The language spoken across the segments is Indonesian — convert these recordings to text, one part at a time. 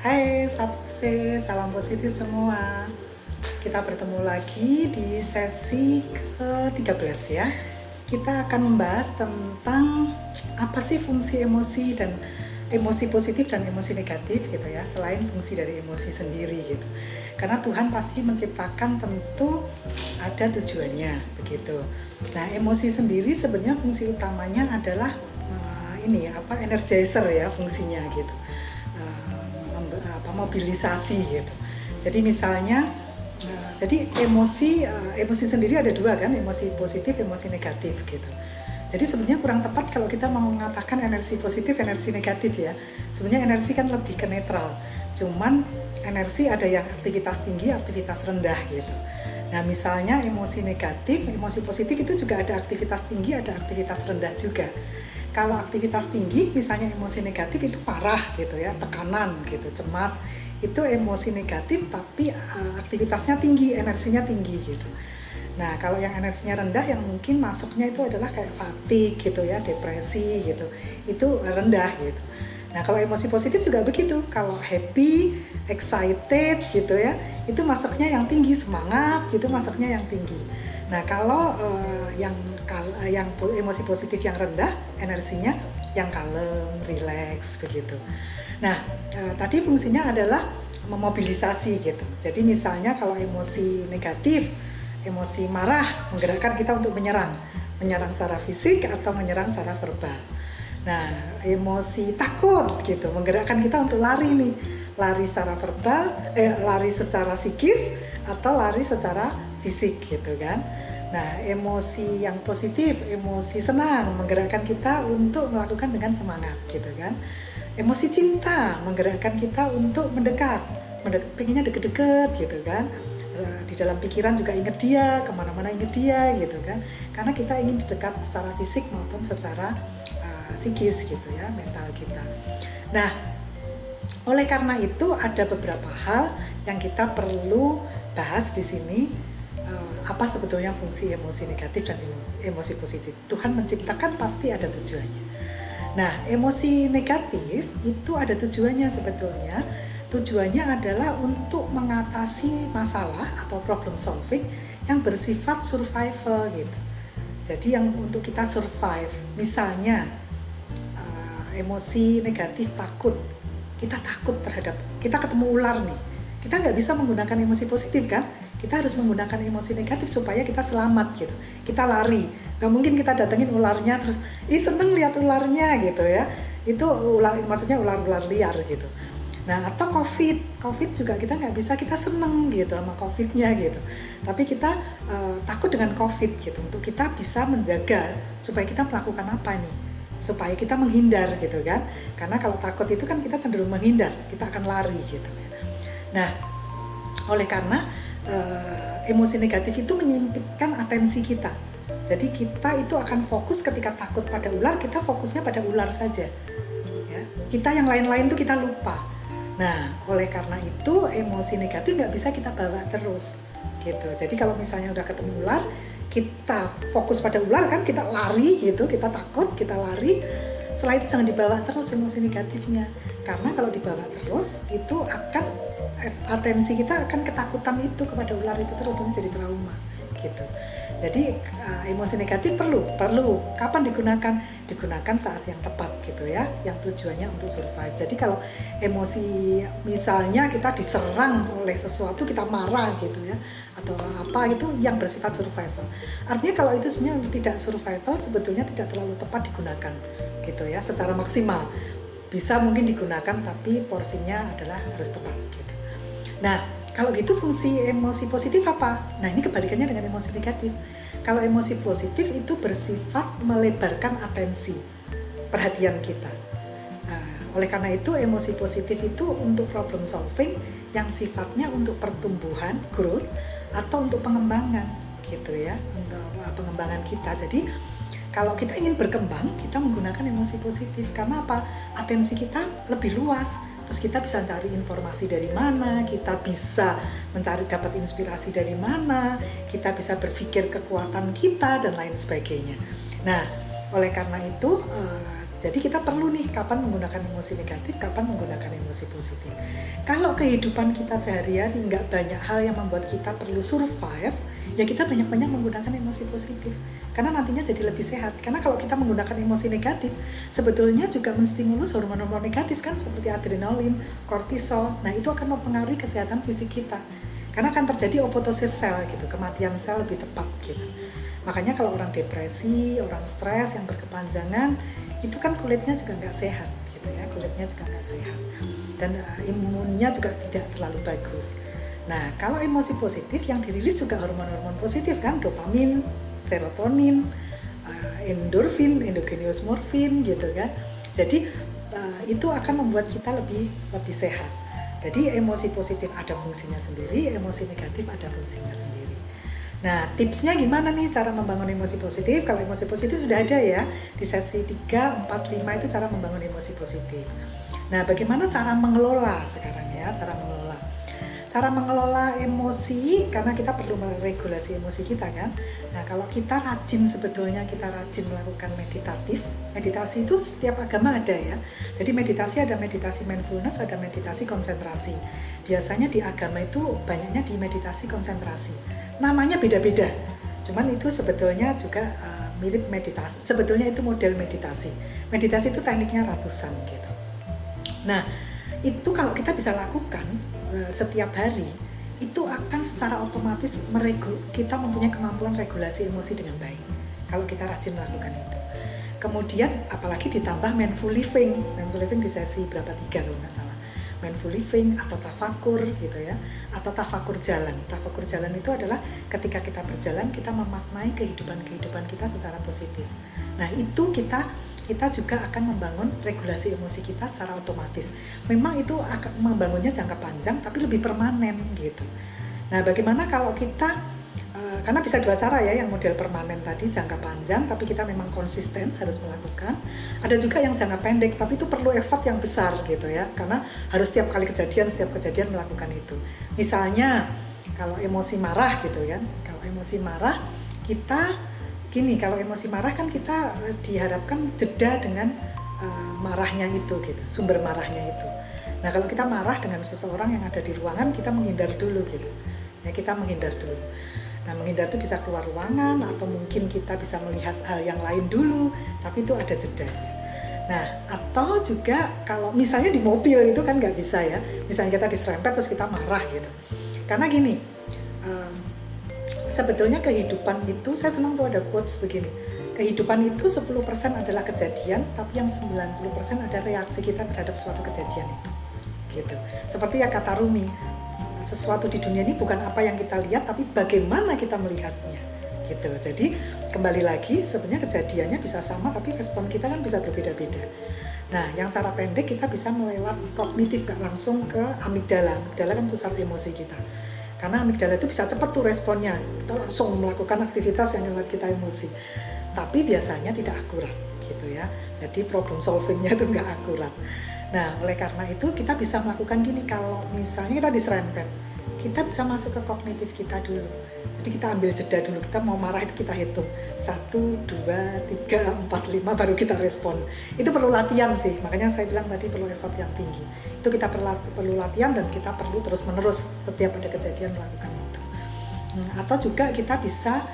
Hai Sapose, salam positif semua. Kita bertemu lagi di sesi ke-13 ya. Kita akan membahas tentang apa sih fungsi emosi dan emosi positif dan emosi negatif gitu ya, selain fungsi dari emosi sendiri gitu. Karena Tuhan pasti menciptakan tentu ada tujuannya begitu. Nah, emosi sendiri sebenarnya fungsi utamanya adalah energizer ya fungsinya gitu. Mobilisasi gitu. Jadi misalnya jadi emosi sendiri ada dua kan, emosi positif, emosi negatif gitu. Jadi sebenarnya kurang tepat kalau kita mau mengatakan energi positif, energi negatif ya. Sebenarnya energi kan lebih ke netral. Cuman energi ada yang aktivitas tinggi, aktivitas rendah gitu. Nah misalnya emosi negatif, emosi positif itu juga ada aktivitas tinggi, ada aktivitas rendah juga. Kalau aktivitas tinggi, misalnya emosi negatif itu parah gitu ya, tekanan gitu, cemas, itu emosi negatif tapi aktivitasnya tinggi, energinya tinggi gitu. Nah kalau yang energinya rendah yang mungkin masuknya itu adalah kayak fatigue gitu ya, depresi gitu, itu rendah gitu. Nah kalau emosi positif juga begitu, kalau happy, excited gitu ya, itu masuknya yang tinggi, semangat gitu masuknya yang tinggi. Nah kalau yang emosi positif yang rendah energinya yang kalem, relax begitu. Nah tadi fungsinya adalah memobilisasi gitu. Jadi misalnya kalau emosi negatif, emosi marah menggerakkan kita untuk menyerang secara fisik atau menyerang secara verbal. Nah emosi takut gitu menggerakkan kita untuk lari nih, lari secara verbal, lari secara psikis atau lari secara fisik gitu kan. Nah, emosi yang positif, emosi senang menggerakkan kita untuk melakukan dengan semangat gitu kan. Emosi cinta menggerakkan kita untuk mendekat, pengennya deket-deket gitu kan. Di dalam pikiran juga ingat dia, kemana-mana ingat dia gitu kan. Karena kita ingin didekat secara fisik maupun secara psikis gitu ya, mental kita. Nah, oleh karena itu ada beberapa hal yang kita perlu bahas di sini. Apa sebetulnya fungsi emosi negatif dan emosi positif. Tuhan menciptakan pasti ada tujuannya. Nah, emosi negatif itu ada tujuannya sebetulnya. Tujuannya adalah untuk mengatasi masalah atau problem solving yang bersifat survival gitu. Jadi yang untuk kita survive. Misalnya emosi negatif takut. Kita takut kita ketemu ular nih. Kita nggak bisa menggunakan emosi positif kan? Kita harus menggunakan emosi negatif supaya kita selamat gitu. Kita lari. Gak mungkin kita datengin ularnya terus, seneng lihat ularnya gitu ya. Itu maksudnya ular-ular liar gitu. Nah atau COVID juga kita nggak bisa kita seneng gitu sama COVID-nya gitu. Tapi kita takut dengan COVID gitu. Untuk kita bisa menjaga supaya kita melakukan apa nih? Supaya kita menghindar gitu kan. Karena kalau takut itu kan kita cenderung menghindar. Kita akan lari gitu. Nah oleh karena emosi negatif itu menyempitkan atensi kita. Jadi kita itu akan fokus ketika takut pada ular, kita fokusnya pada ular saja. Ya, kita yang lain-lain tuh kita lupa. Nah, oleh karena itu emosi negatif nggak bisa kita bawa terus, gitu. Jadi kalau misalnya udah ketemu ular, kita fokus pada ular kan, kita lari gitu, kita takut, kita lari. Setelah itu jangan dibawa terus emosi negatifnya, karena kalau dibawa terus itu akan atensi kita akan ketakutan itu kepada ular itu terus jadi trauma gitu. Jadi emosi negatif perlu kapan digunakan saat yang tepat gitu ya, yang tujuannya untuk survive. Jadi kalau emosi misalnya kita diserang oleh sesuatu, kita marah gitu ya atau apa itu yang bersifat survival. Artinya kalau itu sebenarnya tidak survival, sebetulnya tidak terlalu tepat digunakan gitu ya secara maksimal. Bisa mungkin digunakan tapi porsinya adalah harus tepat gitu. Nah, kalau gitu fungsi emosi positif apa? Nah, ini kebalikannya dengan emosi negatif. Kalau emosi positif itu bersifat melebarkan atensi, perhatian kita. Oleh karena itu, emosi positif itu untuk problem solving yang sifatnya untuk pertumbuhan, growth, atau untuk pengembangan, gitu ya, untuk pengembangan kita. Jadi, kalau kita ingin berkembang, kita menggunakan emosi positif. Karena apa? Atensi kita lebih luas. Terus kita bisa cari informasi dari mana, kita bisa dapat inspirasi dari mana, kita bisa berpikir kekuatan kita dan lain sebagainya. Nah, oleh karena itu Jadi kita perlu nih kapan menggunakan emosi negatif, kapan menggunakan emosi positif. Kalau kehidupan kita sehari-hari nggak banyak hal yang membuat kita perlu survive, ya kita banyak-banyak menggunakan emosi positif. Karena nantinya jadi lebih sehat. Karena kalau kita menggunakan emosi negatif, sebetulnya juga menstimulus hormon-hormon negatif kan, seperti adrenalin, kortisol. Nah itu akan mempengaruhi kesehatan fisik kita. Karena akan terjadi apoptosis sel gitu, kematian sel lebih cepat gitu. Makanya kalau orang depresi, orang stres yang berkepanjangan, itu kan kulitnya juga nggak sehat gitu ya, kulitnya juga nggak sehat dan imunnya juga tidak terlalu bagus. Nah kalau emosi positif yang dirilis juga hormon-hormon positif kan, dopamin, serotonin, endorfin, endogenous morfin gitu kan. Jadi itu akan membuat kita lebih sehat. Jadi emosi positif ada fungsinya sendiri, emosi negatif ada fungsinya sendiri. Nah, tipsnya gimana nih cara membangun emosi positif? Kalau emosi positif sudah ada ya, di sesi 3, 4, 5 itu cara membangun emosi positif. Nah, bagaimana cara mengelola sekarang ya, cara mengelola emosi, karena kita perlu meregulasi emosi kita kan. Nah kalau kita rajin, sebetulnya kita rajin melakukan meditasi itu setiap agama ada ya. Jadi meditasi ada meditasi mindfulness, ada meditasi konsentrasi. Biasanya di agama itu banyaknya di meditasi konsentrasi. Namanya beda-beda, cuman itu sebetulnya juga mirip meditasi. Sebetulnya itu model meditasi. Meditasi itu tekniknya ratusan gitu. Nah itu kalau kita bisa lakukan setiap hari, itu akan secara otomatis kita mempunyai kemampuan regulasi emosi dengan baik kalau kita rajin melakukan itu. Kemudian apalagi ditambah mindful living di sesi berapa 3 kalau nggak salah, mindful living atau tafakur gitu ya, atau tafakur jalan. Tafakur jalan itu adalah ketika kita berjalan kita memaknai kehidupan kita secara positif. Nah itu kita juga akan membangun regulasi emosi kita secara otomatis. Memang itu akan membangunnya jangka panjang tapi lebih permanen gitu. Nah bagaimana kalau kita karena bisa 2 cara ya, yang model permanen tadi jangka panjang tapi kita memang konsisten harus melakukan. Ada juga yang jangka pendek tapi itu perlu effort yang besar gitu ya, karena harus setiap kejadian melakukan itu. Misalnya kalau emosi marah gitu kan, kalau emosi marah kan kita diharapkan jeda dengan marahnya itu gitu, sumber marahnya itu. Nah kalau kita marah dengan seseorang yang ada di ruangan, kita menghindar dulu gitu ya, kita menghindar dulu. Nah menghindar itu bisa keluar ruangan atau mungkin kita bisa melihat hal yang lain dulu, tapi itu ada jedanya. Nah atau juga kalau misalnya di mobil itu kan nggak bisa ya, misalnya kita diserempet terus kita marah gitu. Karena gini, sebetulnya kehidupan itu, saya senang tuh ada quotes begini, kehidupan itu 10% adalah kejadian, tapi yang 90% ada reaksi kita terhadap suatu kejadian itu gitu. Seperti yang kata Rumi, sesuatu di dunia ini bukan apa yang kita lihat, tapi bagaimana kita melihatnya gitu. Jadi kembali lagi, sebenarnya kejadiannya bisa sama tapi respon kita kan bisa berbeda-beda. Nah yang cara pendek kita bisa melewat kognitif, gak langsung ke amigdala. Amigdala kan pusat emosi kita, karena amigdala itu bisa cepat tuh responnya, kita langsung melakukan aktivitas yang membuat kita emosi, tapi biasanya tidak akurat gitu ya. Jadi problem solvingnya itu nggak akurat. Nah oleh karena itu kita bisa melakukan gini, kalau misalnya kita diserempet, kita bisa masuk ke kognitif kita dulu. Jadi kita ambil jeda dulu, kita mau marah itu kita hitung 1, 2, 3, 4, 5 baru kita respon. Itu perlu latihan sih, makanya saya bilang tadi perlu effort yang tinggi. Itu kita perlu latihan dan kita perlu terus menerus setiap ada kejadian melakukan itu. Atau juga kita bisa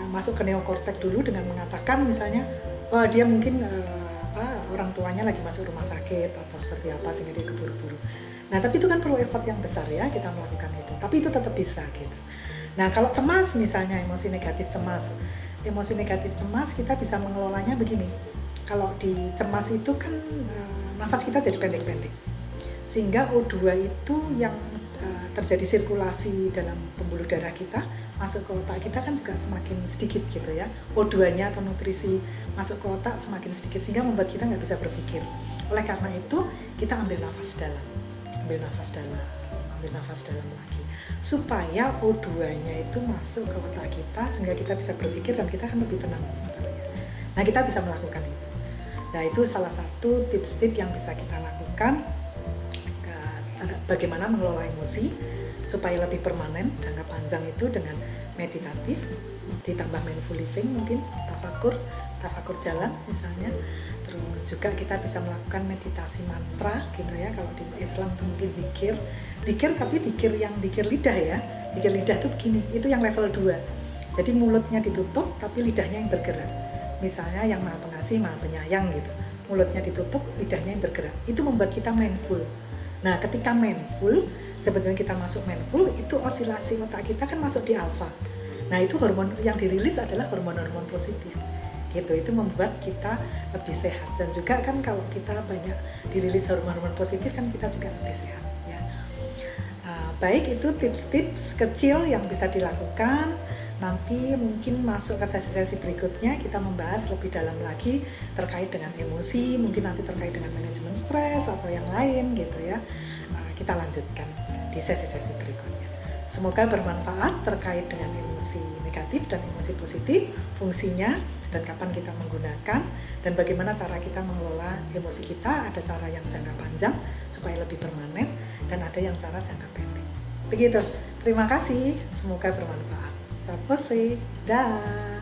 masuk ke neokortek dulu dengan mengatakan misalnya dia mungkin orang tuanya lagi masuk rumah sakit atau seperti apa sehingga dia keburu-buru. Nah tapi itu kan perlu effort yang besar ya kita melakukan itu, tapi itu tetap bisa gitu. Nah kalau cemas misalnya, emosi negatif cemas kita bisa mengelolanya begini. Kalau di cemas itu kan nafas kita jadi pendek-pendek, sehingga O2 itu yang terjadi sirkulasi dalam pembuluh darah kita masuk ke otak kita kan juga semakin sedikit gitu ya. O2-nya atau nutrisi masuk ke otak semakin sedikit, sehingga membuat kita nggak bisa berpikir. Oleh karena itu kita ambil nafas dalam lagi, supaya O2-nya itu masuk ke otak kita sehingga kita bisa berpikir dan kita akan lebih tenang sebetulnya. Nah kita bisa melakukan itu. Nah itu salah satu tips-tips yang bisa kita lakukan bagaimana mengelola emosi supaya lebih permanen jangka panjang itu dengan meditatif, ditambah mindful living mungkin, tafakur, tafakur jalan misalnya. Terus juga kita bisa melakukan meditasi mantra gitu ya. Kalau di Islam itu mungkin dikir tapi dikir yang dikir lidah ya. Dikir lidah itu begini, itu yang level 2. Jadi mulutnya ditutup tapi lidahnya yang bergerak. Misalnya yang Maha Pengasih, Maha Penyayang gitu. Mulutnya ditutup, lidahnya yang bergerak. Itu membuat kita mindful. Nah, ketika mindful, sebetulnya kita masuk mindful, itu osilasi otak kita kan masuk di alfa. Nah, itu hormon yang dirilis adalah hormon-hormon positif. Gitu, itu membuat kita lebih sehat. Dan juga kan kalau kita banyak dirilis hormon-hormon positif kan kita juga lebih sehat ya. Baik, itu tips-tips kecil yang bisa dilakukan. Nanti mungkin masuk ke sesi-sesi berikutnya kita membahas lebih dalam lagi terkait dengan emosi, mungkin nanti terkait dengan manajemen stres atau yang lain gitu ya. Kita lanjutkan di sesi-sesi berikutnya. Semoga bermanfaat terkait dengan emosi negatif dan emosi positif, fungsinya dan kapan kita menggunakan dan bagaimana cara kita mengelola emosi kita. Ada cara yang jangka panjang supaya lebih permanen dan ada yang cara jangka pendek. Begitu. Terima kasih, semoga bermanfaat. Sapose, dah.